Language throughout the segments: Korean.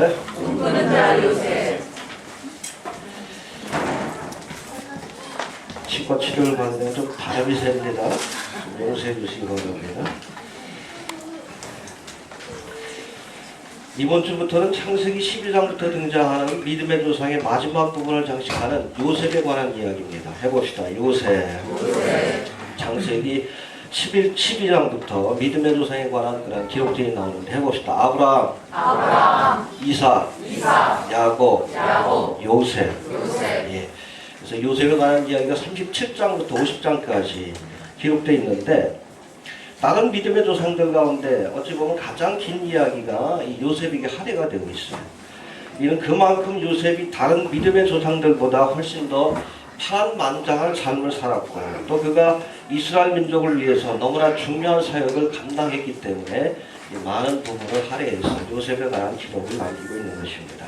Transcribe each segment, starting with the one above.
꿈꾸는 자 요셉. 치과 치료를 받는데 좀 바람이 셉니다. 용서해 주시기 바랍니다. 이번 주부터는 창세기 12장부터 등장하는 믿음의 조상의 마지막 부분을 장식하는 요셉에 관한 이야기입니다. 해봅시다. 요셉. 창세기 12장부터 믿음의 조상에 관한 그런 기록들이 나오는데 해봅시다. 아브라함, 이삭, 야곱, 요셉. 예. 그래서 요셉에 관한 이야기가 37장부터 50장까지 기록되어 있는데 다른 믿음의 조상들 가운데 어찌 보면 가장 긴 이야기가 이 요셉에게 할애가 되고 있어요. 이는 그만큼 요셉이 다른 믿음의 조상들보다 훨씬 더 파란만장한 삶을 살았고 또 그가 이스라엘 민족을 위해서 너무나 중요한 사역을 감당했기 때문에 많은 부분을 할애해서 요셉에 관한 기록을 남기고 있는 것입니다.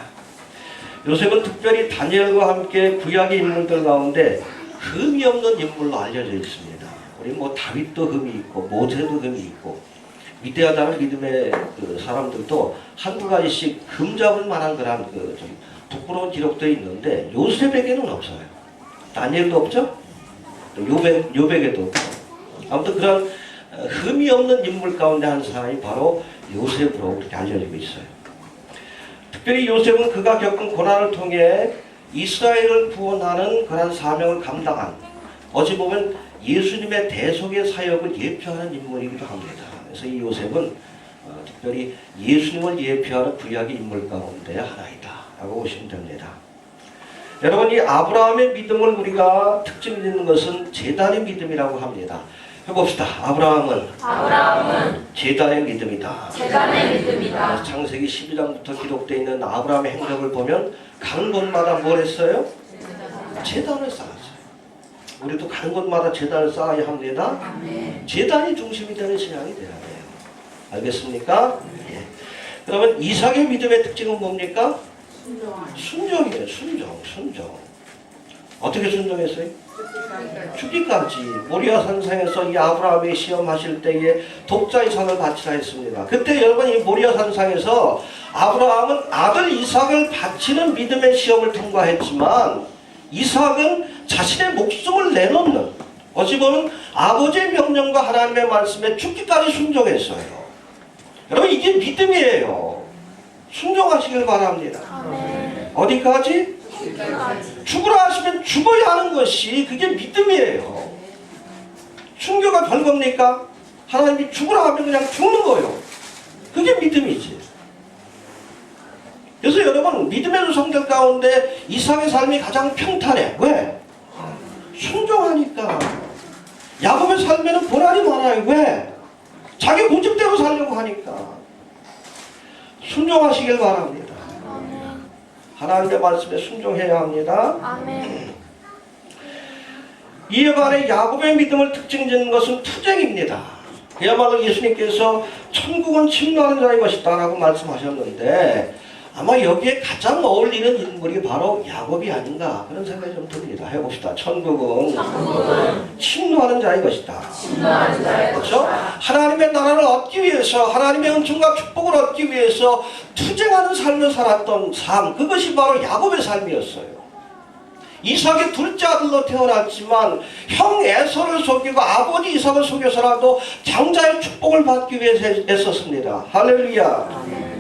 요셉은 특별히 다니엘과 함께 구약의 인물들 가운데 흠이 없는 인물로 알려져 있습니다. 우리 다윗도 흠이 있고 모세도 흠이 있고 위대하다는 믿음의 사람들도 한두 가지씩 흠 잡을 만한 그런 좀 부끄러운 기록도 있는데 요셉에게는 없어요. 다니엘도 없죠? 요백에도 없고 아무튼 그런 흠이 없는 인물 가운데 한 사람이 바로 요셉으로 그렇게 알려지고 있어요. 특별히 요셉은 그가 겪은 고난을 통해 이스라엘을 구원하는 그런 사명을 감당한 어찌 보면 예수님의 대속의 사역을 예표하는 인물이기도 합니다. 그래서 이 요셉은 특별히 예수님을 예표하는 구약의 인물 가운데 하나이다 라고 보시면 됩니다. 여러분, 이 아브라함의 믿음을 우리가 특징 있는 것은 제단의 믿음이라고 합니다. 해봅시다. 아브라함은 제단의 믿음이다. 창세기 12장부터 기록되어 있는 아브라함의 행적을 보면 가는 곳마다 뭘 했어요? 제단을 쌓았어요. 우리도 가는 곳마다 제단을 쌓아야 합니다. 제단이 중심이 되는 신앙이 되어야 돼요. 알겠습니까? 예. 그러면 이삭의 믿음의 특징은 뭡니까? 순종이에요. 순종. 어떻게 순종했어요? 죽기까지. 모리아 산상에서 이 아브라함이 시험하실 때에 독자 이삭을 바치라 했습니다. 그때 여러분 이 모리아 산상에서 아브라함은 아들 이삭을 바치는 믿음의 시험을 통과했지만 이삭은 자신의 목숨을 내놓는 어찌 보면 아버지의 명령과 하나님의 말씀에 죽기까지 순종했어요. 여러분 이게 믿음이에요. 순종하시길 바랍니다. 어디까지? 죽으라 하시면 죽어야 하는 것이 그게 믿음이에요. 순교가 별겁니까? 하나님이 죽으라 하면 그냥 죽는 거예요. 그게 믿음이지. 그래서 여러분 믿음의 조상들 가운데 이삭의 삶이 가장 평탄해. 왜? 순종하니까. 야곱의 삶에는 고난이 많아요. 왜? 자기 고집대로 살려고 하니까. 순종하시길 바랍니다. 하나님의 말씀에 순종해야 합니다. 이에 반해 야곱의 믿음을 특징짓는 것은 투쟁입니다. 그야말로 예수님께서 천국은 침노하는 자의 것이다 라고 말씀하셨는데 아마 여기에 가장 어울리는 인물이 바로 야곱이 아닌가 그런 생각이 좀 듭니다. 해봅시다. 천국은 침노하는 자의 것이다. 그렇죠? 하나님의 나라를 얻기 위해서 하나님의 은총과 축복을 얻기 위해서 투쟁하는 삶을 살았던 삶, 그것이 바로 야곱의 삶이었어요. 이삭의 둘째 아들로 태어났지만 형 에서를 속이고 아버지 이삭을 속여서라도 장자의 축복을 받기 위해서 애썼습니다. 할렐루야.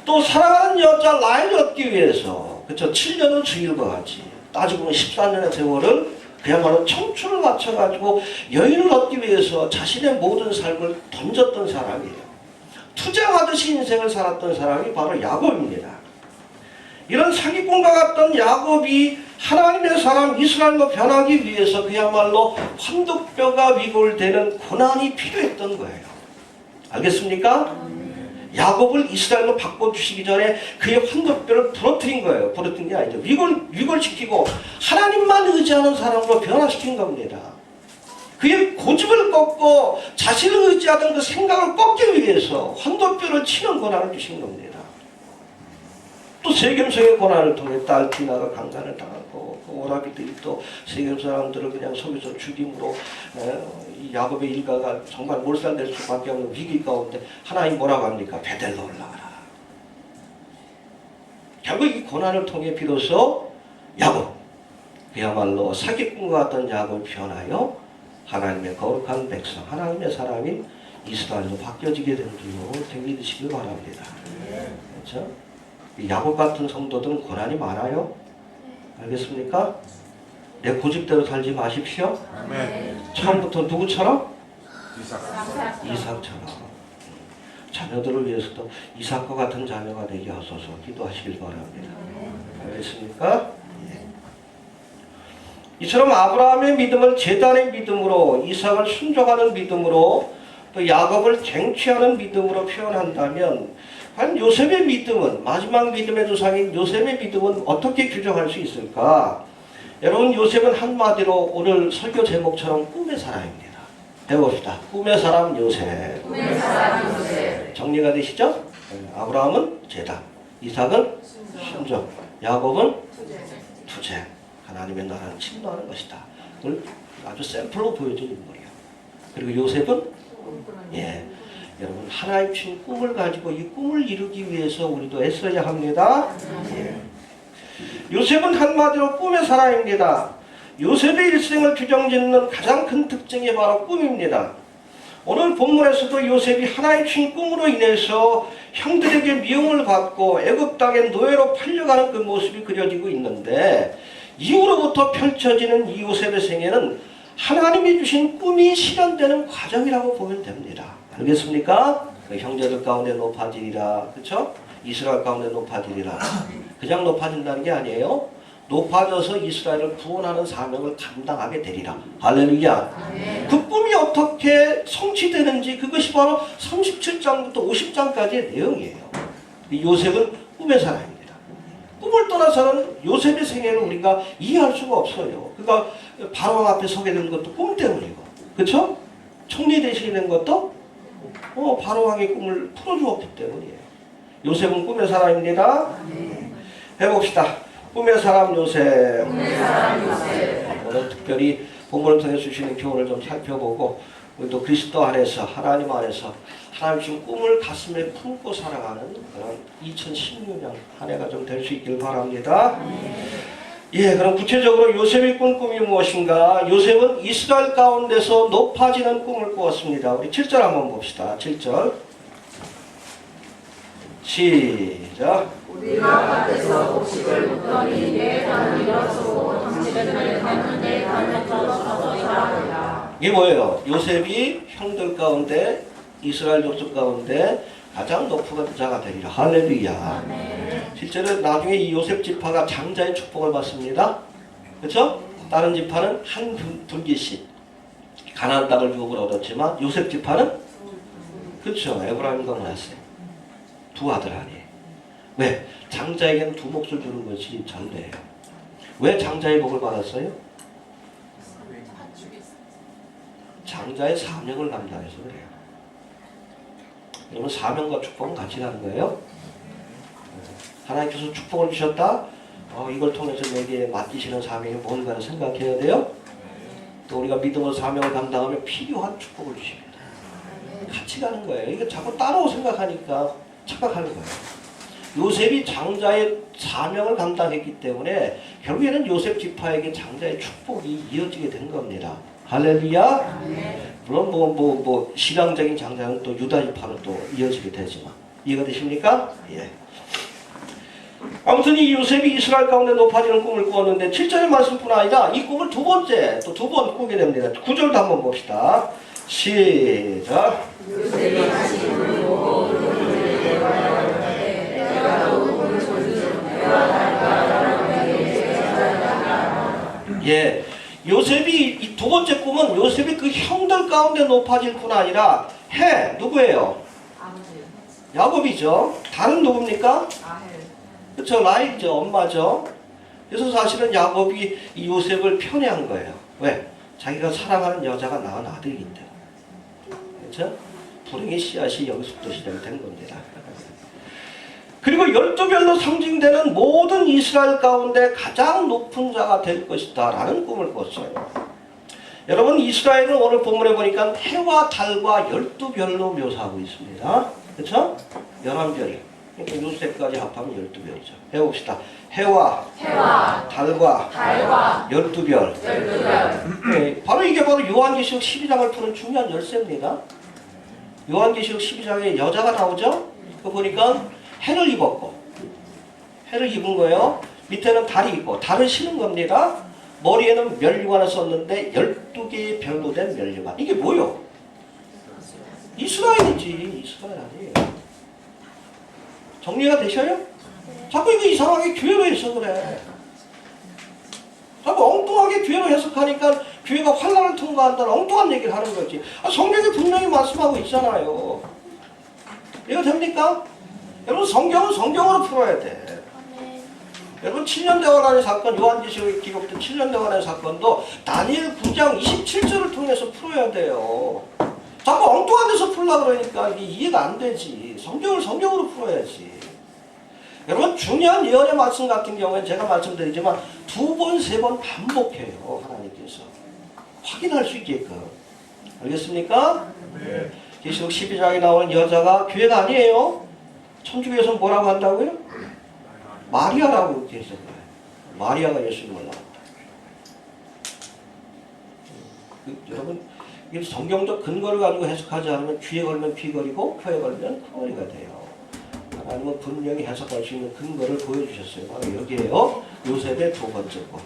또 사랑하는 여자 라헬을 얻기 위해서 그쵸 7년을 주일과 같이 따지고 보면 14년의 세월을 그야말로 청춘을 맞춰가지고 여인을 얻기 위해서 자신의 모든 삶을 던졌던 사람이에요. 투쟁하듯이 인생을 살았던 사람이 바로 야곱입니다. 이런 사기꾼과 같던 야곱이 하나님의 사람 이스라엘로 변하기 위해서 그야말로 환독뼈가 위골되는 고난이 필요했던 거예요. 알겠습니까? 야곱을 이스라엘로 바꿔주시기 전에 그의 환독뼈를 부러뜨린 거예요. 부러뜨린 게 아니죠. 위골시키고 하나님만 의지하는 사람으로 변화시킨 겁니다. 그의 고집을 꺾고 자신을 의지하던 그 생각을 꺾기 위해서 환독뼈를 치는 고난을 주신 겁니다. 또 세겜성의 고난을 통해 딸 디나가 강간을 당하고 그 오라비들이 또 세겜 사람들을 그냥 속여서 죽임으로 이 야곱의 일가가 정말 몰살될 수밖에 없는 위기 가운데 하나님 뭐라고 합니까? 베델로 올라가라. 고난을 통해 비로소 야곱, 그야말로 사기꾼과 같은 야곱을 표현하여 하나님의 거룩한 백성, 하나님의 사람인 이스라엘로 바뀌어지게 된 줄로 믿으시길 바랍니다. 그렇죠? 야곱 같은 성도들은 고난이 많아요. 알겠습니까? 내 고집대로 살지 마십시오. 처음부터 누구처럼? 이삭처럼. 자녀들을 위해서도 이삭과 같은 자녀가 되게 하소서 기도하시길 바랍니다. 알겠습니까? 이처럼 아브라함의 믿음을 제단의 믿음으로, 이삭을 순종하는 믿음으로, 또 야곱을 쟁취하는 믿음으로 표현한다면 과연 요셉의 믿음은, 마지막 믿음의 조상인 요셉의 믿음은 어떻게 규정할 수 있을까? 여러분, 요셉은 한마디로 오늘 설교 제목처럼 꿈의 사람입니다. 해봅시다. 꿈의 사람 요셉. 꿈의 사람 요셉. 정리가 되시죠? 아브라함은 제단, 이삭은 순종, 야곱은 투쟁. 하나님의 나라를 침노하는 것이다. 그걸 아주 샘플로 보여준 인물이에요. 그리고 요셉은 여러분, 하나님 주신 꿈을 가지고 이 꿈을 이루기 위해서 우리도 애써야 합니다. 요셉은 한마디로 꿈의 사람입니다. 요셉의 일생을 규정짓는 가장 큰 특징이 바로 꿈입니다. 오늘 본문에서도 요셉이 하나님 주신 꿈으로 인해서 형들에게 미움을 받고 애굽 땅의 노예로 팔려가는 그 모습이 그려지고 있는데, 이후로부터 펼쳐지는 이 요셉의 생애는 하나님이 주신 꿈이 실현되는 과정이라고 보면 됩니다. 알겠습니까? 그 형제들 가운데 높아지리라. 그렇죠? 이스라엘 가운데 높아지리라. 그냥 높아진다는 게 아니에요. 높아져서 이스라엘을 구원하는 사명을 감당하게 되리라. 할렐루야. 그 꿈이 어떻게 성취되는지, 그것이 바로 37장부터 50장까지의 내용이에요. 요셉은 꿈의 사람입니다. 꿈을 떠나서는 요셉의 생애를 우리가 이해할 수가 없어요. 그러니까 바로 앞에 서게 된 것도 꿈 때문이고, 그렇죠? 총리 되시게 된 것도 바로 왕의 꿈을 풀어주었기 때문이에요. 요셉은 꿈의 사람입니다. 해봅시다. 꿈의 사람 요셉. 오늘 특별히 본문을 통해 주시는 교훈을 좀 살펴보고, 우리도 그리스도 안에서, 하나님 안에서 하나님 주신 꿈을 가슴에 품고 살아가는 그런 2016년 한 해가 좀 될 수 있길 바랍니다. 그럼 구체적으로 요셉이 꾼 꿈이 무엇인가? 요셉은 이스라엘 가운데서 높아지는 꿈을 꾸었습니다. 우리 7절 한번 봅시다. 7절 시작. 우리가 밭에서 곡식을 묻더니 내 단을 일어서고 당신을 닮는 내 단을 떨어져서 자라리라. 이게 뭐예요? 요셉이 형들 가운데, 이스라엘 족속 가운데 가장 높은 자가 되리라. 할렐루야. 실제로 나중에 이 요셉 지파가 장자의 축복을 받습니다. 그렇죠? 다른 지파는 한 둘기씩 가나안 땅을 유업을 얻었지만, 요셉 지파는 그렇죠. 에브라임과 므나세 두 아들 아니에요. 왜? 장자에게는 두 몫을 주는 것이 전례예요. 왜 장자의 복을 받았어요? 장자의 사명을 감당해서 그래요. 여러분, 사명과 축복은 같이 가는 거예요. 하나님께서 축복을 주셨다. 이걸 통해서 내게 맡기시는 사명이 뭔가를 생각해야 돼요. 또 우리가 믿음으로 사명을 감당하면 필요한 축복을 주십니다. 같이 가는 거예요. 이거 자꾸 따로 생각하니까 착각하는 거예요. 요셉이 장자의 사명을 감당했기 때문에 결국에는 요셉 지파에게 장자의 축복이 이어지게 된 겁니다. 할렐루야. 물론 신앙적인 장자는 또 유다 지파로 또 이어지게 되지만, 이해가 되십니까? 아무튼 이 요셉이 이스라엘 가운데 높아지는 꿈을 꾸었는데 7절의 말씀뿐 아니라 이 꿈을 두 번째 또 두 번 꾸게 됩니다. 9절도 한번 봅시다. 시작. 요셉이 다시 꿈을 보고 그들에게 말하되 내가 또 꿈을 보니 해와 달과 별에게 제사장이라. 요셉이 이 두 번째 꿈은 요셉이 그 형들 가운데 높아질 뿐 아니라 누구예요? 야곱이죠. 다른 누굽니까? 그렇죠. 라헬이죠. 엄마죠. 그래서 사실은 야곱이 이 요셉을 편애한 거예요. 왜? 자기가 사랑하는 여자가 낳은 아들이기 때문에. 그렇죠? 불행의 씨앗이 여기서부터 시작된 겁니다. 그리고 12별로 상징되는 모든 이스라엘 가운데 가장 높은 자가 될 것이다 라는 꿈을 꿨어요. 여러분, 이스라엘은 오늘 본문에 보니까 해와 달과 12별로 묘사하고 있습니다. 그렇죠? 11별이. 그러니까 요셉까지 합하면 12별이죠. 해봅시다. 해와 해와 달과 달과 12별. 12별. 네, 바로 이게 바로 요한계시록 12장을 푸는 중요한 열쇠입니다. 요한계시록 12장에 여자가 나오죠? 그거 보니까 해를 입었고, 해를 입은 거예요. 밑에는 달이 있고, 달을 신은 겁니다. 머리에는 면류관을 썼는데 12개의 별로 된 면류관. 이게 뭐요? 이스라엘이지. 이스라엘 아니에요. 정리가 되셔요? 자꾸 이거 이상하게 교회로 해서 그래. 자꾸 엉뚱하게 교회로 해석하니까 교회가 환란을 통과한다는 엉뚱한 얘기를 하는 거지. 성경이 분명히 말씀하고 있잖아요. 이거 됩니까? 여러분 성경은 성경으로 풀어야 돼. 여러분 7년 대화라는 사건, 요한계시록에 기록된 7년 대화라는 사건도 다니엘 9장 27절을 통해서 풀어야 돼요. 자꾸 엉뚱한 데서 풀려고 그러니까 이게 이해가 안 되지. 성경을 성경으로 풀어야지. 여러분 중요한 예언의 말씀 같은 경우에는 제가 말씀드리지만 2번, 3번 반복해요. 하나님께서. 확인할 수 있게끔. 알겠습니까? 네. 계시록 12장에 나오는 여자가 교회가 아니에요. 천주교에서는 뭐라고 한다고요? 마리아라고 이렇게 해서 그래요. 마리아가 예수님을 낳았다. 여러분 이 성경적 근거를 가지고 해석하지 않으면 귀에 걸면 귀걸이고 코에 걸면 코걸이가 돼요. 하나님은 분명히 해석할 수 있는 근거를 보여주셨어요. 바로 여기에요. 요셉의 두 번째 거.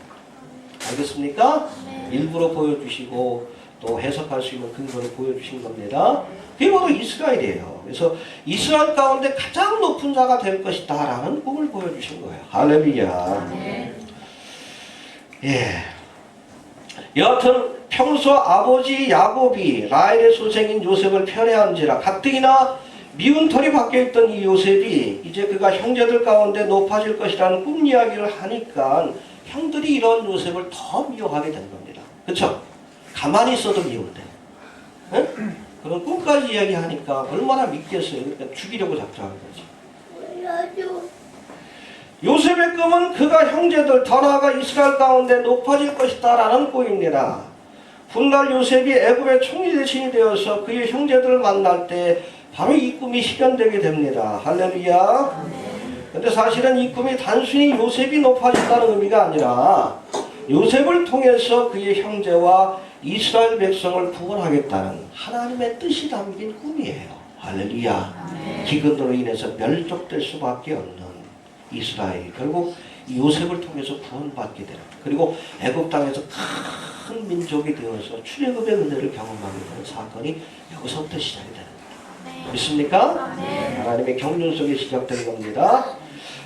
알겠습니까? 네. 일부러 보여주시고 또 해석할 수 있는 근거를 보여주신 겁니다. 그게 바로 이스라엘이에요. 그래서 이스라엘 가운데 가장 높은 자가 될 것이다 라는 꿈을 보여주신 거예요. 할렐루야. 네. 예. 여하튼 평소 아버지 야곱이 라헬의 소생인 요셉을 편애한지라 가뜩이나 미운 털이 박혀있던 이 요셉이 이제 그가 형제들 가운데 높아질 것이라는 꿈 이야기를 하니까 형들이 이런 요셉을 더 미워하게 된 겁니다. 그렇죠? 가만히 있어도 미운데 응? 그런 꿈까지 이야기하니까 얼마나 믿겠어요. 그러니까 죽이려고 작정한 거지. 요셉의 꿈은 그가 형제들 더 나아가 이스라엘 가운데 높아질 것이다 라는 꿈입니다. 훗날 요셉이 애굽의 총리 대신이 되어서 그의 형제들을 만날 때 바로 이 꿈이 실현되게 됩니다. 할렐루야. 근데 사실은 이 꿈이 단순히 요셉이 높아진다는 의미가 아니라 요셉을 통해서 그의 형제와 이스라엘 백성을 구원하겠다는 하나님의 뜻이 담긴 꿈이에요. 할렐루야. 기근으로 인해서 멸족될 수밖에 없는 이스라엘이 결국 요셉을 통해서 구원받게 되는, 그리고 애굽 땅에서 큰 민족이 되어서 출애굽의 은혜를 경험하게 되는 사건이 여기서부터 시작이 되는 겁니다. 믿습니까? 하나님의 경륜 속에 시작된 겁니다.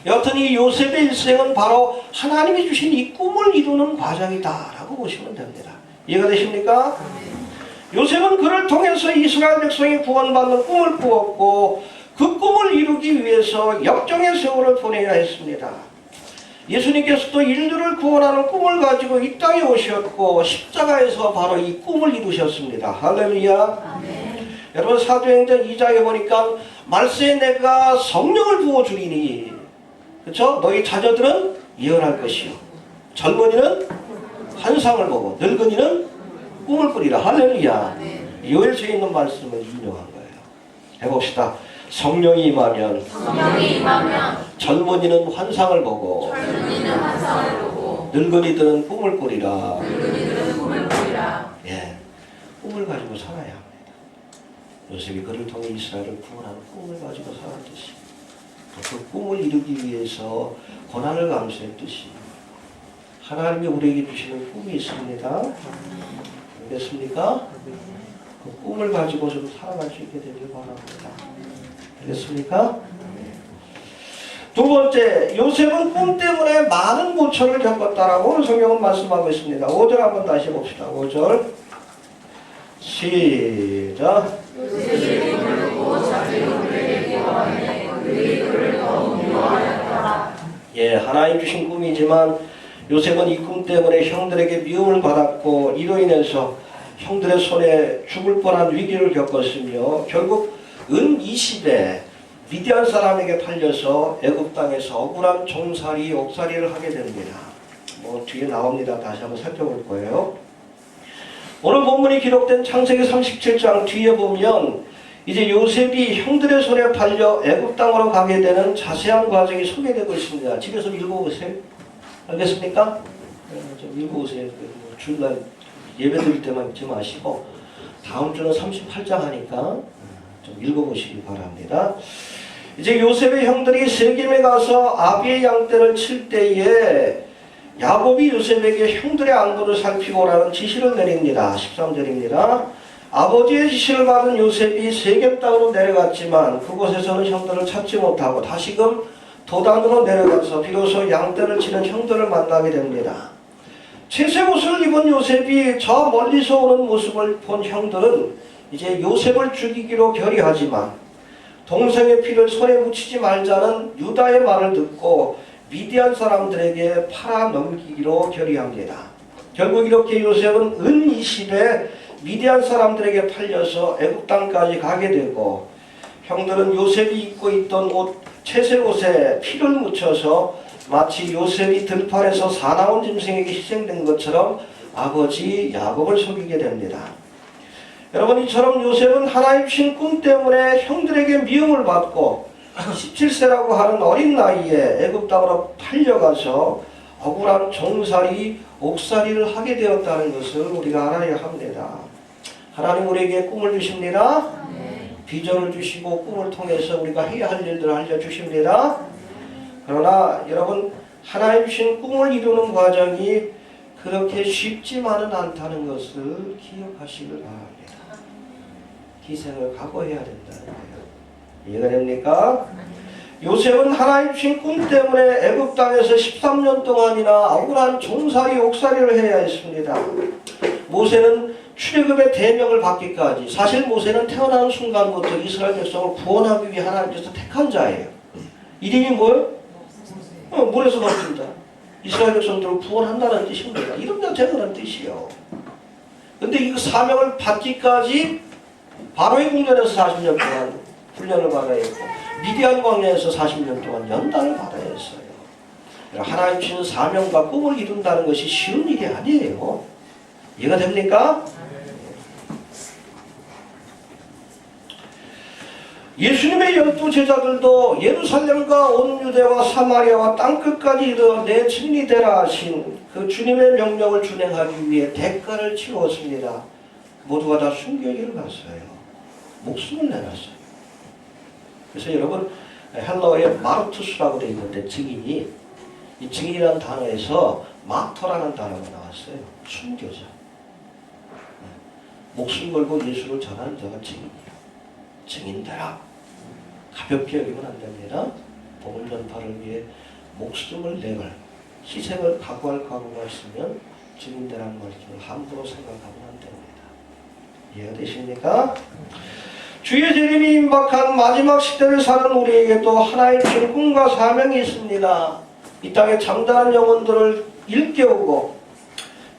여튼 이 요셉의 일생은 바로 하나님이 주신 이 꿈을 이루는 과정이다 라고 보시면 됩니다. 이해가 되십니까? 요셉은 그를 통해서 이스라엘 백성이 구원받는 꿈을 꾸었고 그 꿈을 이루기 위해서 역정의 세월을 보내야 했습니다. 예수님께서도 인류를 구원하는 꿈을 가지고 이 땅에 오셨고 십자가에서 바로 이 꿈을 이루셨습니다. 할렐루야. 여러분 사도행전 2장에 보니까 말세에 내가 성령을 부어주리니, 그렇죠? 너희 자녀들은 예언할 것이요 젊은이는 환상을 보고 늙은이는 꿈을 꾸리라. 할렐루야. 요엘서에 있는 말씀을 인용한 거예요. 해봅시다. 성령이 임하면 젊은이는 환상을 보고 늙은이들은 꿈을 꾸리라. 예, 꿈을 가지고 살아야 합니다. 요셉이 그를 통해 이스라엘을 구원하는 꿈을 가지고 살았듯이 그 꿈을 이루기 위해서 고난을 감수했듯이 하나님이 우리에게 주시는 꿈이 있습니다. 알겠습니까? 그 꿈을 가지고 좀 살아갈 수 있게 되길 바랍니다. 알겠습니까? 두 번째, 요셉은 꿈 때문에 많은 고초를 겪었다라고 오늘 성경은 말씀하고 있습니다. 5절 한번 다시 봅시다. 5절 시작. 예, 하나님 주신 꿈이지만 요셉은 이 꿈 때문에 형들에게 미움을 받았고 이로 인해서 형들의 손에 죽을 뻔한 위기를 겪었으며 결국 은 20에 미디안 사람에게 팔려서 애굽 땅에서 억울한 종살이, 옥살이를 하게 됩니다. 뭐 뒤에 나옵니다. 다시 한번 살펴볼 거예요. 오늘 본문이 기록된 창세기 37장 뒤에 보면 이제 요셉이 형들의 손에 팔려 애굽 땅으로 가게 되는 자세한 과정이 소개되고 있습니다. 집에서 읽어보세요. 알겠습니까? 좀 읽어보세요. 주일날 예배 드릴 때만 잊지 마시고 다음 주는 38장 하니까 좀 읽어보시기 바랍니다. 이제 요셉의 형들이 세겜에 가서 아비의 양떼를 칠 때에 야곱이 요셉에게 형들의 안부를 살피고 오라는 지시를 내립니다. 13절입니다. 아버지의 지시를 받은 요셉이 세겜 땅으로 내려갔지만 그곳에서는 형들을 찾지 못하고 다시금 도단으로 내려가서 비로소 양떼를 치는 형들을 만나게 됩니다. 채색 옷을 입은 요셉이 저 멀리서 오는 모습을 본 형들은 이제 요셉을 죽이기로 결의하지만 동생의 피를 손에 묻히지 말자는 유다의 말을 듣고 미디안 사람들에게 팔아 넘기기로 결의합니다. 결국 이렇게 요셉은 은 20에 미디안 사람들에게 팔려서 애굽 땅까지 가게 되고 형들은 요셉이 입고 있던 옷, 채색 옷에 피를 묻혀서 마치 요셉이 들판에서 사나운 짐승에게 희생된 것처럼 아버지 야곱을 속이게 됩니다. 여러분, 이처럼 요셉은 하나님 주신 꿈 때문에 형들에게 미움을 받고 17세라고 하는 어린 나이에 애굽 땅으로 팔려가서 억울한 종살이, 옥살이를 하게 되었다는 것을 우리가 알아야 합니다. 하나님 우리에게 꿈을 주십니다. 비전을 주시고 꿈을 통해서 우리가 해야 할 일들을 알려주십니다. 그러나 여러분, 하나님 주신 꿈을 이루는 과정이 그렇게 쉽지만은 않다는 것을 기억하시길 바랍니다. 희생을 각오해야 된다는 거예요. 이해가 됩니까? 요셉은 하나님 주신 꿈 때문에 애굽 땅에서 13년 동안이나 억울한 종살이, 옥살이를 해야 했습니다. 모세는 출애굽의 대명을 받기까지, 사실 모세는 태어나는 순간부터 이스라엘 백성을 구원하기 위해 하나님께서 택한 자예요. 이름이 뭐예요? 물에서 나옵니다. 이스라엘 백성들을 구원한다는 뜻입니다. 이름 자체가 그런 뜻이요. 근데 이 사명을 받기까지 바로의 궁전에서 40년 동안 훈련을 받아야 했고 미디안 광야에서 40년 동안 연단을 받아야 했어요. 하나님 주신 사명과 꿈을 이룬다는 것이 쉬운 일이 아니에요. 이해가 됩니까? 예수님의 12 제자들도 예루살렘과 온 유대와 사마리아와 땅끝까지 이르러 내 증인이 되라 하신 그 주님의 명령을 준행하기 위해 대가를 치루었습니다. 모두가 다 순교길을 갔어요. 목숨을 내놨어요. 그래서 여러분, 헬라어에 마르투스라고 되어 있는데 증인이, 이 증인이라는 단어에서 마터라는 단어가 나왔어요. 순교자. 목숨 걸고 예수를 전하는 자가 증인이에요. 증인되라. 가볍게 여기면 안 됩니다. 복음 전파를 위해 목숨을 내걸, 희생을 각오할 각오가 있으면 증인되라는 말씀을 함부로 생각하면 안 됩니다. 이해가 되십니까? 주의 재림이 임박한 마지막 시대를 사는 우리에게도 하나의 주신 꿈과 사명이 있습니다. 이 땅에 잠자는 영혼들을 일깨우고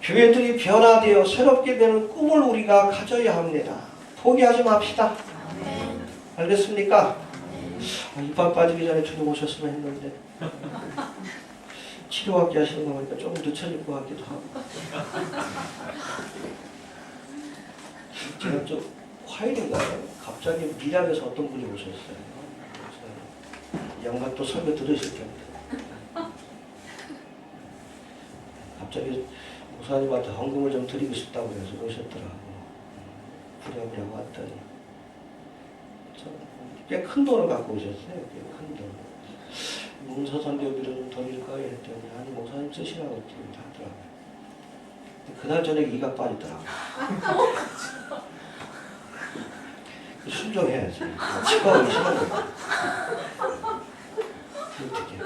교회들이 변화되어 새롭게 되는 꿈을 우리가 가져야 합니다. 포기하지 맙시다. 알겠습니까? 이빨 빠지기 전에 주님 오셨으면 했는데 치료받기 하시는 거 보니까 조금 늦춰질 것 같기도 하고. 제가 좀 화요일인가요? 갑자기 미락에서 어떤 분이 오셨어요. 이 양반 또 설교 들으실 겁니다. 갑자기 목사님한테 헌금을 좀 드리고 싶다고 해서 오셨더라고. 부랴부랴 왔더니 꽤 큰 돈을 갖고 오셨어요. 꽤 큰 돈. 문서선교비를 좀 드릴까 했더니 아니 목사님 쓰시라고 하더라고요. 그날 저녁에 이가 빠지더라고요. 순종해야지. 치과 오기 싫은 거예요. 어떻게.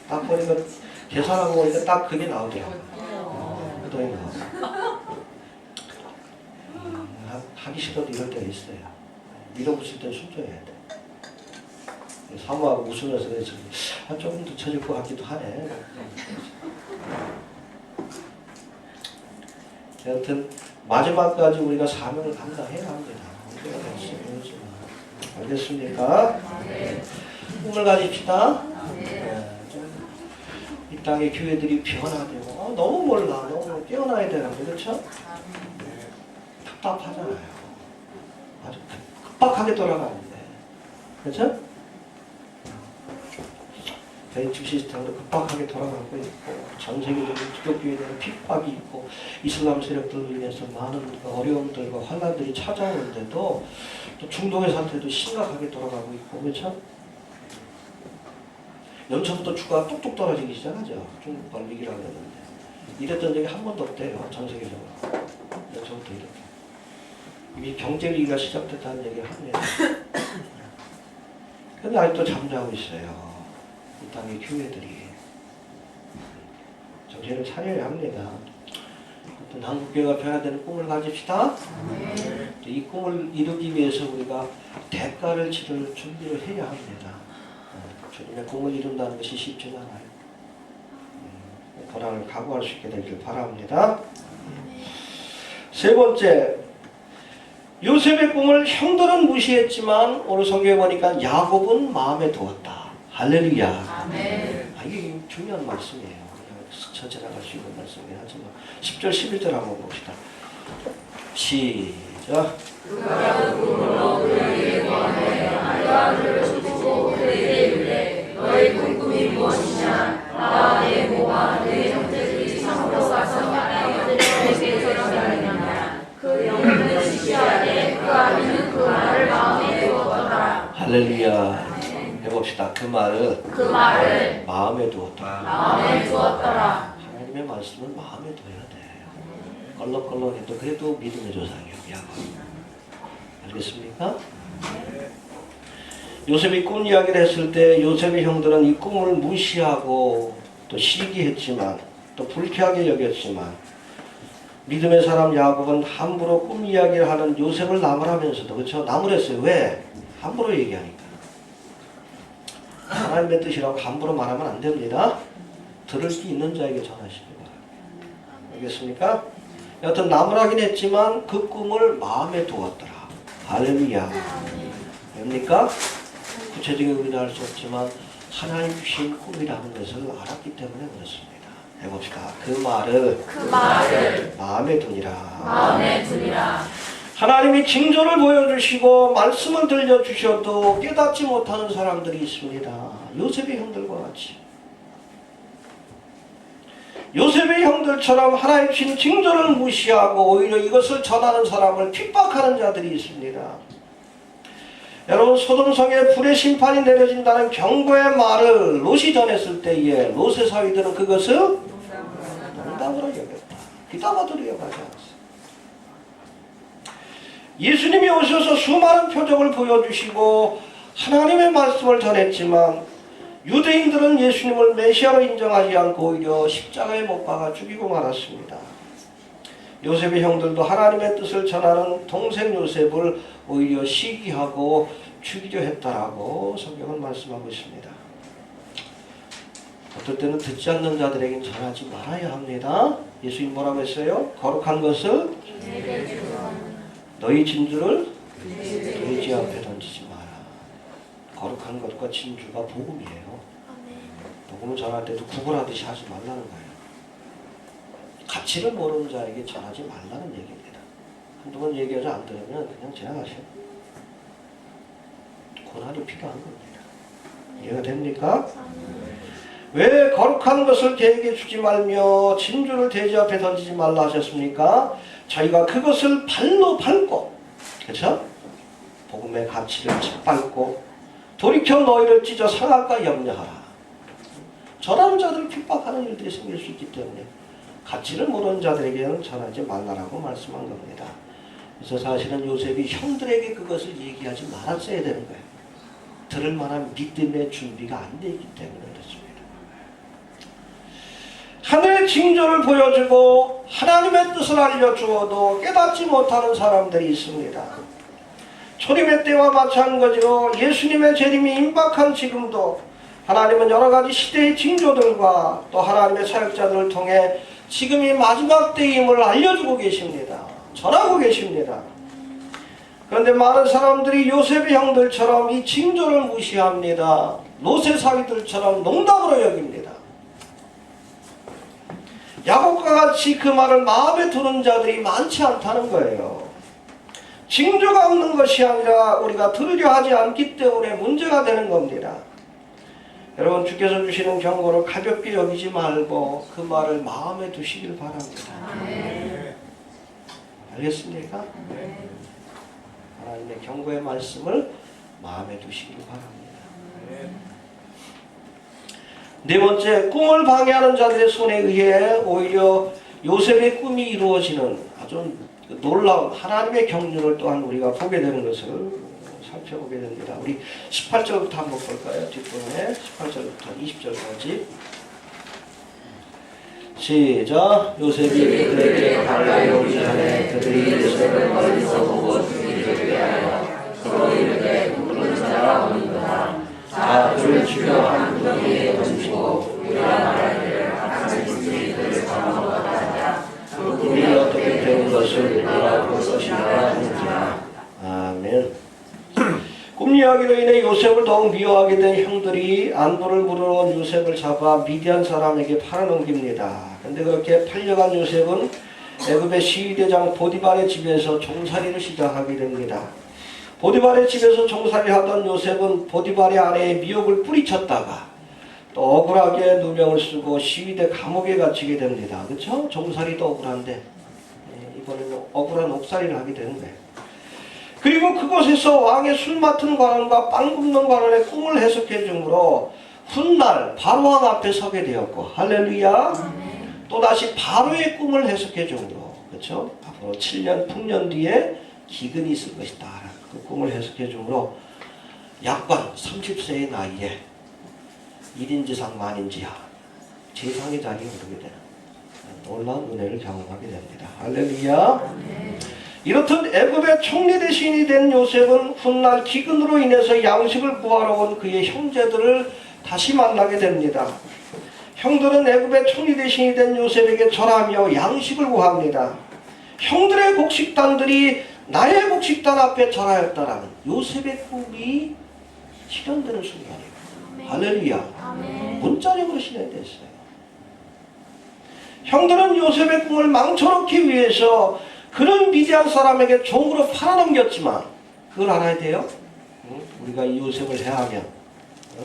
딱 보니까 계산하고 보니까 딱 그게 나오더라고요. 그 돈이 나와서. 하기 싫어도 이럴 때가 있어요. 밀어붙일 때 순종해야 돼. 사모하고 웃으면서 그래서 조금 늦춰질 것 같기도 하네. 여하튼 마지막까지 우리가 사명을 감당해야 합니다. 알겠습니까? 꿈을 가집시다. 이 땅의 교회들이 변화되고 너무 몰라. 너무 깨어나야 되는데 그렇죠? 답답하잖아요. 아주 급박하게 돌아가는데, 그렇죠? 벤치 시스템으로 급박하게 돌아가고 있고, 전 세계적인 기독교에 대한 핍박이 있고, 이슬람 세력들로 인해서 많은 어려움들과 환난들이 찾아오는데도 또 중동의 상태도 심각하게 돌아가고 있고, 그렇죠? 연초부터 주가가 뚝뚝 떨어지기 시작하죠. 중국발 위기라고 했는데 이랬던 적이 한 번도 없대요. 전 세계적으로. 연초부터 이렇게. 이미 경제 위기가 시작됐다는 얘기를 합니다. 근데 아직도 잠자고 있어요. 이 땅의 교회들이. 정신을 차려야 합니다. 어떤 한국교회가 변화되는 꿈을 가집시다. 이 꿈을 이루기 위해서 우리가 대가를 치를 준비를 해야 합니다. 주님의 꿈을 이룬다는 것이 쉽지는 않아요. 고난을 각오할 수 있게 되길 바랍니다. 세 번째, 요셉의 꿈을 형들은 무시했지만 오늘 성경에 보니까 야곱은 마음에 두었다. 할렐루야. 아멘. 이게 중요한 말씀이에요. 스쳐 지나갈 수 있는 말씀이긴 하지만 10절 11절 한번 봅시다. 시작. 그가 꿈으로 그에게 구하되 아들을 주고 그에게 이르되 너의 꿈이 무엇이냐 나와 내 모와 내 형제들이 상으로 가서 아이들에게 전하느냐 그 영혼을 지시하되 그 아비는 그 말을 마음에 두었더라. 할렐루야. 해봅시다. 그 말을 마음에 두었다. 마음에 두었더라. 하나님의 말씀은 마음에 둬야 돼. 껄렁껄렁해도 그래도 믿음의 조상이에요. 알겠습니까? 요셉이 꿈 이야기를 했을 때 요셉의 형들은 이 꿈을 무시하고 또 시기했지만 또 불쾌하게 여겼지만 믿음의 사람 야곱은 함부로 꿈 이야기를 하는 요셉을 나무라면서도 그렇죠? 나무랬어요. 왜? 함부로 얘기하니까. 하나님의 뜻이라고 함부로 말하면 안 됩니다. 들을 게 있는 자에게 전하시기 바랍니다. 알겠습니까? 여하튼 나무라긴 했지만 그 꿈을 마음에 두었더라. 할렐루야. 뭡니까? 구체적인 의미는 알 수 없지만 하나님 주신 꿈이라는 것을 알았기 때문에 그렇습니다. 해봅시다. 그 말을 마음에 두니라. 하나님이 징조를 보여주시고 말씀을 들려주셔도 깨닫지 못하는 사람들이 있습니다. 요셉의 형들과 같이. 요셉의 형들처럼 하나님 주신 징조를 무시하고 오히려 이것을 전하는 사람을 핍박하는 자들이 있습니다. 여러분, 소돔성에 불의 심판이 내려진다는 경고의 말을 롯이 전했을 때에 롯의 사위들은 그것을 농담으로 여겼다. 귀담아도 여가지 않았어요. 예수님이 오셔서 수많은 표적을 보여주시고 하나님의 말씀을 전했지만 유대인들은 예수님을 메시아로 인정하지 않고 오히려 십자가에 못 박아 죽이고 말았습니다. 요셉의 형들도 하나님의 뜻을 전하는 동생 요셉을 오히려 시기하고 죽이려 했다라고 성경은 말씀하고 있습니다. 어떨 때는 듣지 않는 자들에게는 전하지 말아야 합니다. 예수님 뭐라고 했어요? 거룩한 것을 너희 진주를 돼지 앞에 던지지 마라. 거룩한 것과 진주가 복음이에요. 복음을 전할 때도 구걸하듯이 하지 말라는 거예요. 가치를 모르는 자에게 전하지 말라는 얘기입니다. 한두 번 얘기하지 안 들으면 그냥 지나가셔. 고난이 필요한 겁니다. 이해가 됩니까? 왜 거룩한 것을 개에게 주지 말며 진주를 돼지 앞에 던지지 말라 하셨습니까? 저희가 그것을 발로 밟고, 그렇죠? 복음의 가치를 짓밟고 돌이켜 너희를 찢어 상할까 염려하라. 전하는 자들을 핍박하는 일들이 생길 수 있기 때문에 가치를 모르는 자들에게는 전하지 말라라고 말씀한 겁니다. 그래서 사실은 요셉이 형들에게 그것을 얘기하지 말았어야 되는 거예요. 들을 만한 믿음의 준비가 안 돼 있기 때문에 그렇습니다. 하늘의 징조를 보여주고 하나님의 뜻을 알려주어도 깨닫지 못하는 사람들이 있습니다. 초림의 때와 마찬가지로 예수님의 재림이 임박한 지금도 하나님은 여러 가지 시대의 징조들과 또 하나님의 사역자들을 통해 지금이 마지막 때임을 알려주고 계십니다. 전하고 계십니다. 그런데 많은 사람들이 요셉의 형들처럼 이 징조를 무시합니다. 롯의 사위들처럼 농담으로 여깁니다. 야곱과 같이 그 말을 마음에 두는 자들이 많지 않다는 거예요. 징조가 없는 것이 아니라 우리가 들으려 하지 않기 때문에 문제가 되는 겁니다. 여러분, 주께서 주시는 경고를 가볍게 여기지 말고 그 말을 마음에 두시길 바랍니다. 알겠습니까? 하나님의 경고의 말씀을 마음에 두시길 바랍니다. 네 번째, 꿈을 방해하는 자들의 손에 의해 오히려 요셉의 꿈이 이루어지는 아주 놀라운 하나님의 경륜을 또한 우리가 보게 되는 것을 살펴보게 됩니다. 우리 18절부터 한번 볼까요? 뒷부분에 18절부터 20절까지 시작. 요셉이 그들에게 가까이 오기 전에 그들이 요셉을 멀리서 보고 죽이기를 위하여 서로 이르되 누구는 자가 오는구나. 자, 그를 죽여 한 구덩이에 던지고 우리가 말하기를 하나님 분이 그를 잡아먹었다 하자. 그 꿈이 어떻게 되는 것을 우리가 볼 것이라 하는지라. 아멘. 꿈 이야기로 인해 요셉을 더욱 미워하게 된 형들이 안부를 물으러 요셉을 잡아 미디안 사람에게 팔아넘깁니다. 그런데 그렇게 팔려간 요셉은 애굽의 시위대장 보디발의 집에서 종살이를 시작하게 됩니다. 보디발의 집에서 종살이를 하던 요셉은 보디발의 아내의 미혹을 뿌리쳤다가 또 억울하게 누명을 쓰고 시위대 감옥에 갇히게 됩니다. 그렇죠? 종살이도 억울한데 이번에는 억울한 옥살이를 하게 되는 거예요. 그리고 그곳에서 왕의 술 맡은 관원과 빵 굽는 관원의 꿈을 해석해 주므로 훗날 바로왕 앞에 서게 되었고, 할렐루야. 또다시 바로의 꿈을 해석해 주므로, 그렇죠? 앞으로 7년 풍년 뒤에 기근이 있을 것이다. 그 꿈을 해석해 주므로 약관 30세의 나이에 1인지상 만인지하 제상의 자리에 오르게 되는 놀라운 은혜를 경험하게 됩니다. 할렐루야. 이렇듯 애굽의 총리 대신이 된 요셉은 훗날 기근으로 인해서 양식을 구하러 온 그의 형제들을 다시 만나게 됩니다. 형들은 애굽의 총리 대신이 된 요셉에게 절하며 양식을 구합니다. 형들의 곡식단들이 나의 곡식단 앞에 절하였다라는 요셉의 꿈이 실현되는 순간이에요. 할렐루야. 문자력으로 실현됐어요. 형들은 요셉의 꿈을 망쳐놓기 위해서 그는 미디안 사람에게 종으로 팔아넘겼지만 그걸 알아야 돼요. 우리가 이 요셉을 해하면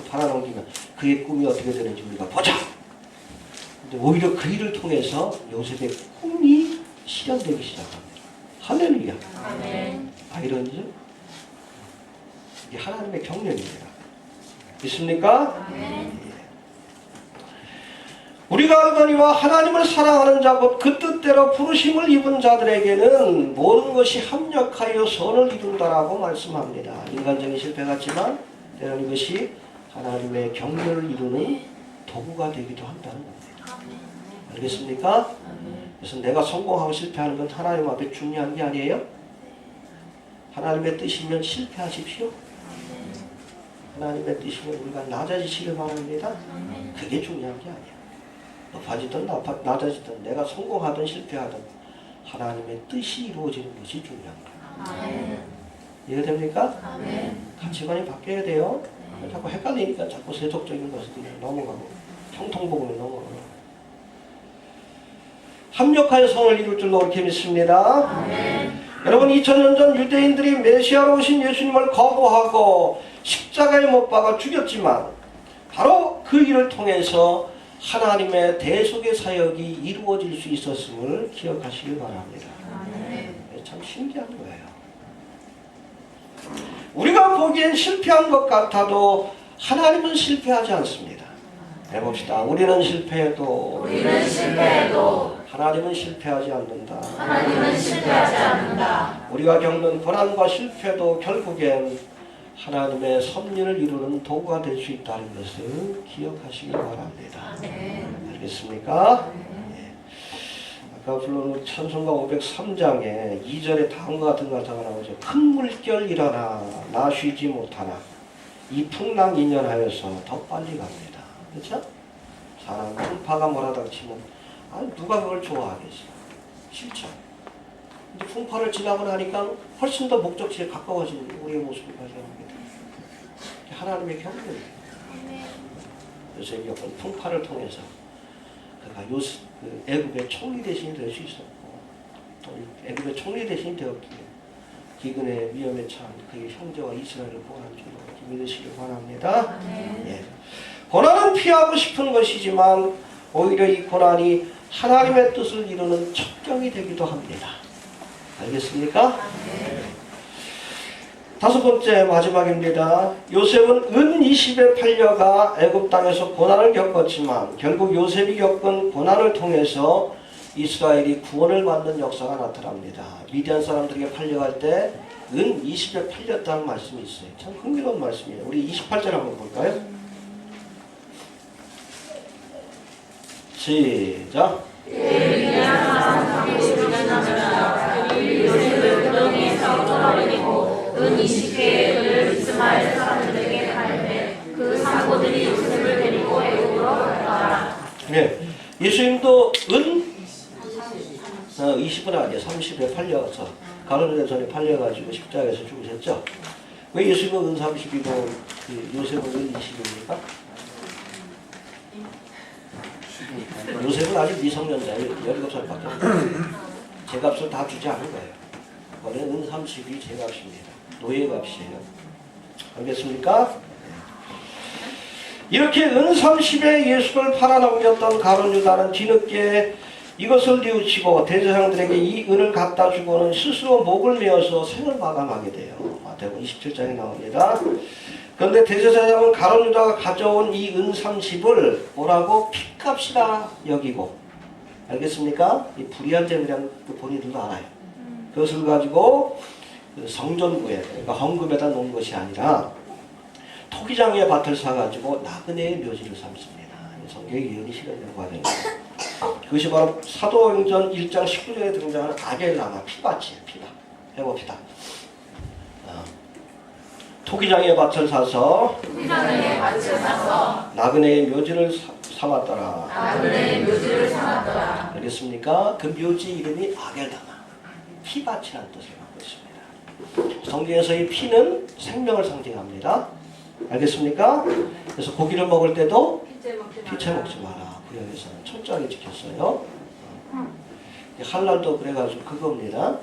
팔아넘기면 그의 꿈이 어떻게 되는지 우리가 보자. 근데 오히려 그 일을 통해서 요셉의 꿈이 실현되기 시작합니다. 할렐루야. 아멘. 아이러니죠? 이게 하나님의 경륜입니다. 있습니까? 아멘. 우리가 알거니와 하나님을 사랑하는 자 곧 그 뜻대로 부르심을 입은 자들에게는 모든 것이 합력하여 선을 이룬다라고 말씀합니다. 인간적인 실패 같지만 때로는 이것이 하나님의 경륜을 이루는 도구가 되기도 한다는 겁니다. 알겠습니까? 그래서 내가 성공하고 실패하는 건 하나님 앞에 중요한 게 아니에요. 하나님의 뜻이면 실패하십시오. 하나님의 뜻이면 우리가 낮아지시길 바랍니다. 그게 중요한 게 아니에요. 높아지든 낮아지든 내가 성공하든 실패하든 하나님의 뜻이 이루어지는 것이 중요한 거예요. 이해됩니까? 가치관이 바뀌어야 돼요. 자꾸 헷갈리니까 자꾸 세속적인 것을 넘어가고 형통복음에 넘어가고 합력하여 성을 이룰 줄로 그렇게 믿습니다. 여러분 2000년 전 유대인들이 메시아로 오신 예수님을 거부하고 십자가에 못 박아 죽였지만 바로 그 일을 통해서 하나님의 대속의 사역이 이루어질 수 있었음을 기억하시길 바랍니다. 참 신기한 거예요. 우리가 보기엔 실패한 것 같아도 하나님은 실패하지 않습니다. 해봅시다. 우리는 실패해도 하나님은 실패하지 않는다. 우리가 겪는 고난과 실패도 결국엔 하나님의 섭리를 이루는 도구가 될 수 있다는 것을 기억하시길 바랍니다. 알겠습니까? 예. 아까 불러놓은 찬송가 503장에 2절에 다음과 같은 가사가 나오죠. 큰 물결 일어나 나 쉬지 못하나 이 풍랑 인연하여서 더 빨리 갑니다. 그렇죠? 사람 풍파가 몰아닥치면 누가 그걸 좋아하겠어? 싫죠. 근데 풍파를 지나고 나니까 훨씬 더 목적지에 가까워진 우리의 모습을 발견합니다. 하나님의 경륜이에요. 요셉이 겪은 풍파를 통해서 그가 애굽의 총리 대신이 될 수 있었고 또 애굽의 총리 대신이 되었기에 기근의 위험에 처한 그의 형제와 이스라엘을 구원한 줄로 믿으시길 바랍니다. 예. 고난은 피하고 싶은 것이지만 오히려 이 고난이 하나님의 뜻을 이루는 첩경이 되기도 합니다. 알겠습니까? 다섯 번째 마지막입니다. 요셉은 은 20에 팔려가 애굽 땅에서 고난을 겪었지만 결국 요셉이 겪은 고난을 통해서 이스라엘이 구원을 받는 역사가 나타납니다. 미디안 사람들에게 팔려갈 때 은 20에 팔렸다는 말씀이 있어요. 참 흥미로운 말씀이에요. 우리 28절 한번 볼까요? 시작. 은 20개의 은을 이스마엘 사람들에게 팔매 그 사고들이 요셉을 데리고 애굽으로 갔더라. 네, 예수님도 은 20은 아니에요. 30에 팔려서 가룟유다 전에 팔려가지고 십자가에서 죽으셨죠. 왜 예수님은 은 30이고 그 요셉은 은 20입니까? 요셉은 아직 미성년자예요. 17살밖에 없어요. 제값을 다 주지 않은 거예요. 원래 은 30이 제값입니다. 노예값이에요. 알겠습니까? 이렇게 은 30에 예수를 팔아넘겼던 가룟유다는 뒤늦게 이것을 뉘우치고 대제사장들에게 이 은을 갖다 주고는 스스로 목을 메어서 생을 마감하게 돼요. 마태복음 27장에 나옵니다. 그런데 대제사장은 가룟유다가 가져온 이 은 30을 뭐라고? 핏값이라 여기고, 알겠습니까? 이 불의한 재물이라는 거 본인들도 알아요. 그것을 가지고 성전부에, 그러니까 헌금에다 놓은 것이 아니라 토기장의 밭을 사가지고 나그네의 묘지를 삼습니다. 성경의 예언이 실현된 과정입니다. 그것이 바로 사도행전 1장 19절에 등장하는 아겔라마 피밭이에요. 피밭. 해봅시다. 토기장의 밭을 사서 나그네의 묘지를 삼았더라. 알겠습니까? 그 묘지 이름이 아겔라마 피밭이라는 뜻을 갖고 있습니다. 성경에서 이 피는 생명을 상징합니다. 알겠습니까? 그래서 고기를 먹을 때도 피채 먹지 마라. 구약에서는 철저하게 지켰어요. 할랄도 그래가지고 그겁니다.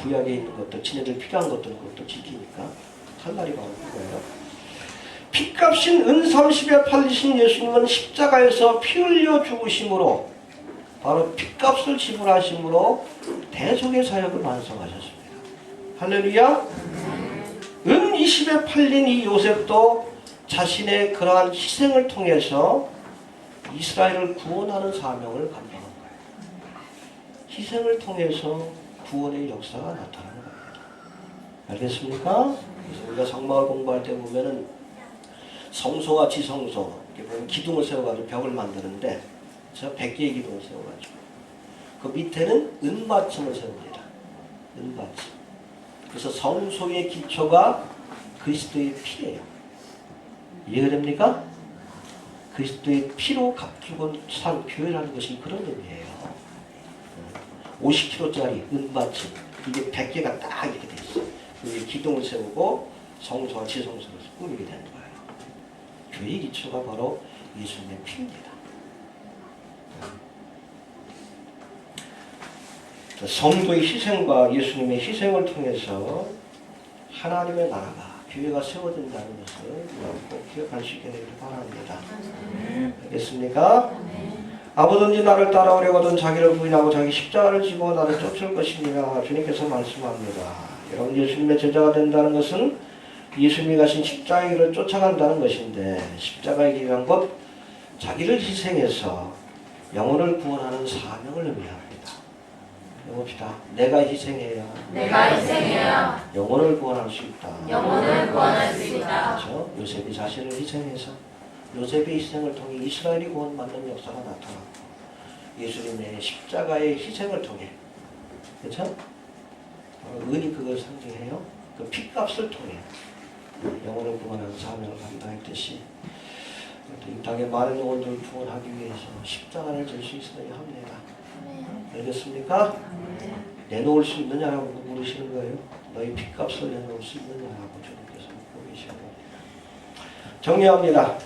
구약에 있는 것도 지네들 필요한 것들은 그것도 지키니까 할랄이 바로 그거예요. 핏값인 은 30에 팔리신 예수님은 십자가에서 피 흘려 죽으심으로 바로 핏값을 지불하심으로 대속의 사역을 완성하셨습니다. 할렐루야. 은 20에 팔린 이 요셉도 자신의 그러한 희생을 통해서 이스라엘을 구원하는 사명을 감당한 거예요. 희생을 통해서 구원의 역사가 나타나는 겁니다. 알겠습니까? 그래서 우리가 성막을 공부할 때 보면은 성소와 지성소 이렇게 보면 기둥을 세워가지고 벽을 만드는데 제가 100개의 기둥을 세워가지고 그 밑에는 은받침을 세웁니다. 은받침. 그래서 성소의 기초가 그리스도의 피예요. 이해가 됩니까? 그리스도의 피로 값주고 산 교회라는 것이 그런 의미예요. 50kg짜리 은받침 이게 100개가 딱 이렇게 돼 있어요. 여기 기둥을 세우고 성소와 지성소를 꾸미게 되는 거예요. 교회의 기초가 바로 예수님의 피입니다. 성도의 희생과 예수님의 희생을 통해서 하나님의 나라가 교회가 세워진다는 것을 꼭 기억할 수 있게 되기를 바랍니다. 알겠습니까? 아무든지 나를 따라오려거든 자기를 부인하고 자기 십자가를 지고 나를 쫓을 것이니라 주님께서 말씀합니다. 여러분 예수님의 제자가 된다는 것은 예수님이 가신 십자가의 길을 쫓아간다는 것인데 십자가의 길이란 것 자기를 희생해서 영혼을 구원하는 사명을 의미합니다. 해봅시다. 내가 희생해야 영혼을 구원할 수 있다. 그렇죠? 요셉이 자신을 희생해서 요셉의 희생을 통해 이스라엘이 구원받는 역사가 나타났고 예수님의 십자가의 희생을 통해 그렇죠? 은이 그걸 상징해요. 그 핏값을 통해 영혼을 구원하는 사명을 감당했듯이 이 땅의 많은 영혼들을 구원하기 위해서 십자가를 질 수 있어야 합니다. 알겠습니까? 내놓을 수 있느냐라고 물으시는 거예요. 너희 핏값을 내놓을 수 있느냐라고 주님께서 묻고 계시는 겁니다. 정리합니다.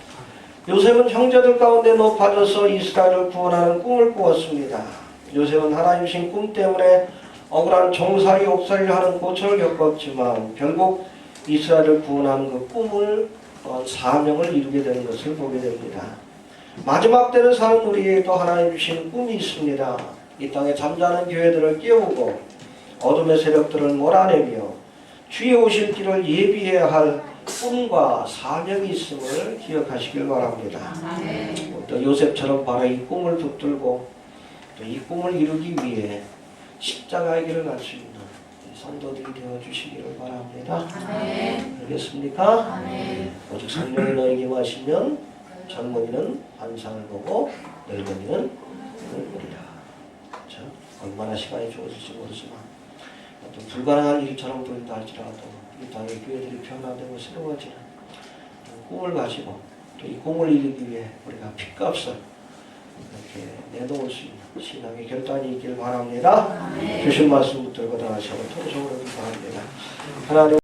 요셉은 형제들 가운데 높아져서 이스라엘을 구원하는 꿈을 꾸었습니다. 요셉은 하나님 주신 꿈 때문에 억울한 종살이 옥살이를 하는 고초를 겪었지만 결국 이스라엘을 구원하는 그 꿈을 또한 사명을 이루게 되는 것을 보게 됩니다. 마지막 때를 사는 우리에게도 하나님 주신 꿈이 있습니다. 이 땅에 잠자는 교회들을 깨우고 어둠의 세력들을 몰아내며 주의 오실 길을 예비해야 할 꿈과 사명이 있음을 기억하시길 바랍니다. 또 요셉처럼 바로 이 꿈을 붙들고 또 이 꿈을 이루기 위해 십자가의 길을 갈 수 있는 성도들이 되어주시기를 바랍니다. 알겠습니까? 오직 성령이 너에게 임하시면 젊은이는 환상을 보고 늙은이는 꿈을 꾸리라. 그렇죠? 얼마나 시간이 주어질지 모르지만 어떤 불가능한 일처럼 보인다 할지라도 이 땅의 교회들이 변화되고 새로워지는 꿈을 가지고 또 이 꿈을 이루기 위해 우리가 핏값을 이렇게 내놓을 수 있는 신앙의 결단이 있기를 바랍니다. 주신 말씀 붙들고 다시 한번 통성으로 기도합니다. 하나님